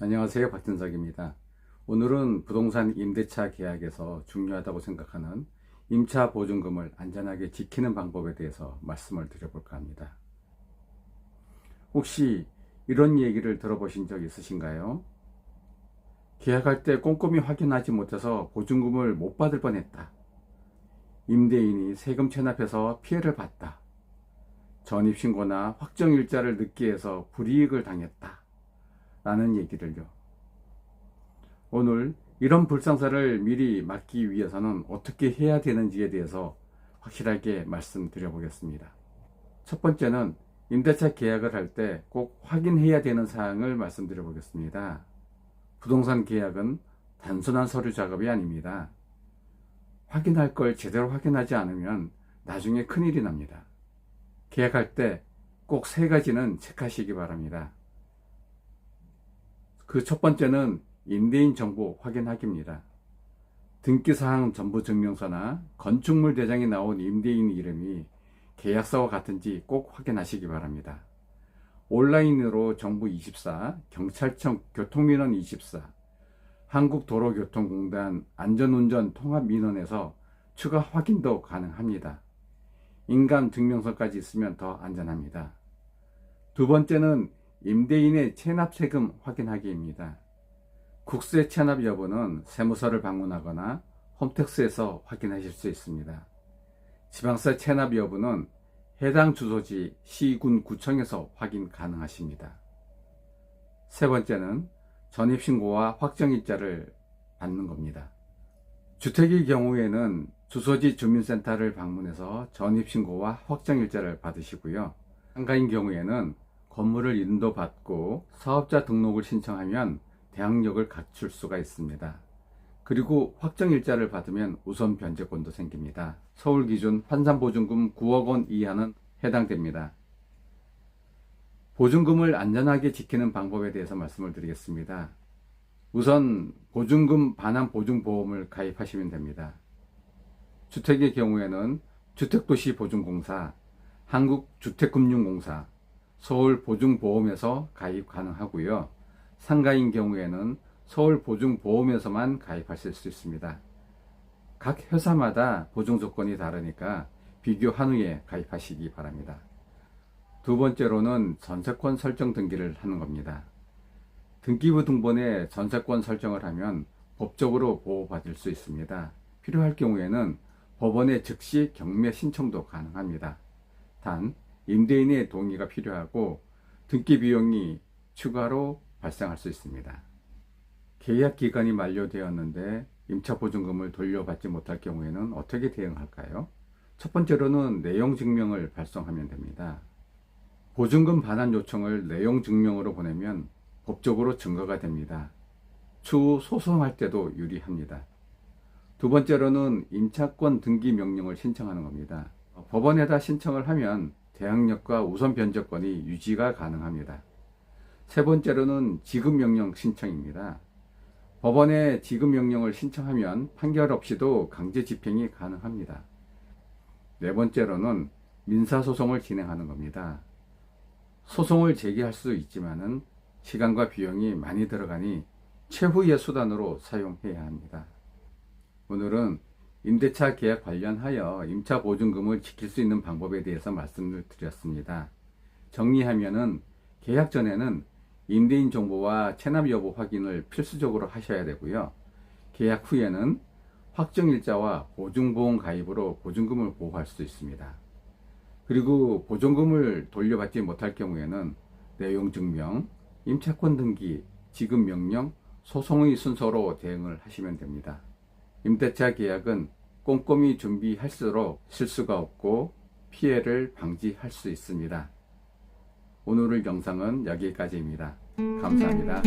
안녕하세요. 박진석입니다. 오늘은 부동산 임대차 계약에서 중요하다고 생각하는 임차 보증금을 안전하게 지키는 방법에 대해서 말씀을 드려볼까 합니다. 혹시 이런 얘기를 들어보신 적 있으신가요? 계약할 때 꼼꼼히 확인하지 못해서 보증금을 못 받을 뻔했다. 임대인이 세금 체납해서 피해를 봤다. 전입신고나 확정일자를 늦게 해서 불이익을 당했다. 라는 얘기를요. 오늘 이런 불상사를 미리 막기 위해서는 어떻게 해야 되는지에 대해서 확실하게 말씀드려 보겠습니다. 첫 번째는 임대차 계약을 할 때 꼭 확인해야 되는 사항을 말씀드려 보겠습니다. 부동산 계약은 단순한 서류 작업이 아닙니다. 확인할 걸 제대로 확인하지 않으면 나중에 큰일이 납니다. 계약할 때 꼭 세 가지는 체크하시기 바랍니다. 그 첫 번째는 임대인 정보 확인하기입니다. 등기사항 전부증명서나 건축물 대장에 나온 임대인 이름이 계약서와 같은지 꼭 확인하시기 바랍니다. 온라인으로 정부24, 경찰청 교통민원24, 한국도로교통공단 안전운전 통합민원에서 추가 확인도 가능합니다. 인감증명서까지 있으면 더 안전합니다. 두 번째는 임대인의 체납세금 확인하기입니다. 국세 체납 여부는 세무서를 방문하거나 홈택스에서 확인하실 수 있습니다. 지방세 체납 여부는 해당 주소지 시군 구청에서 확인 가능하십니다. 세 번째는 전입신고와 확정일자를 받는 겁니다. 주택의 경우에는 주소지 주민센터를 방문해서 전입신고와 확정일자를 받으시고요. 상가인 경우에는 건물을 인도받고 사업자 등록을 신청하면 대항력을 갖출 수가 있습니다. 그리고 확정일자를 받으면 우선 변제권도 생깁니다. 서울 기준 환산보증금 9억 원 이하는 해당됩니다. 보증금을 안전하게 지키는 방법에 대해서 말씀을 드리겠습니다. 우선 보증금 반환 보증보험을 가입하시면 됩니다. 주택의 경우에는 주택도시보증공사, 한국주택금융공사, 서울보증보험에서 가입 가능하고요. 상가인 경우에는 서울보증보험에서만 가입하실 수 있습니다. 각 회사마다 보증조건이 다르니까 비교한 후에 가입하시기 바랍니다. 두 번째로는 전세권 설정 등기를 하는 겁니다. 등기부 등본에 전세권 설정을 하면 법적으로 보호받을 수 있습니다. 필요할 경우에는 법원에 즉시 경매 신청도 가능합니다. 단 임대인의 동의가 필요하고 등기 비용이 추가로 발생할 수 있습니다. 계약 기간이 만료되었는데 임차 보증금을 돌려받지 못할 경우에는 어떻게 대응할까요? 첫 번째로는 내용 증명을 발송하면 됩니다. 보증금 반환 요청을 내용 증명으로 보내면 법적으로 증거가 됩니다. 추후 소송할 때도 유리합니다. 두 번째로는 임차권 등기 명령을 신청하는 겁니다. 법원에다 신청을 하면 대항력과 우선 변제권이 유지가 가능합니다. 세 번째로는 지급명령 신청입니다. 법원에 지급명령을 신청하면 판결 없이도 강제 집행이 가능합니다. 네 번째로는 민사소송을 진행하는 겁니다. 소송을 제기할 수 있지만은 시간과 비용이 많이 들어가니 최후의 수단으로 사용해야 합니다. 오늘은 임대차 계약 관련하여 임차 보증금을 지킬 수 있는 방법에 대해서 말씀을 드렸습니다. 정리하면은 계약 전에는 임대인 정보와 체납 여부 확인을 필수적으로 하셔야 되고요. 계약 후에는 확정일자와 보증보험 가입으로 보증금을 보호할 수 있습니다. 그리고 보증금을 돌려받지 못할 경우에는 내용 증명, 임차권 등기, 지급 명령, 소송의 순서로 대응을 하시면 됩니다. 임대차 계약은 꼼꼼히 준비할수록 실수가 없고 피해를 방지할 수 있습니다. 오늘 영상은 여기까지입니다. 감사합니다.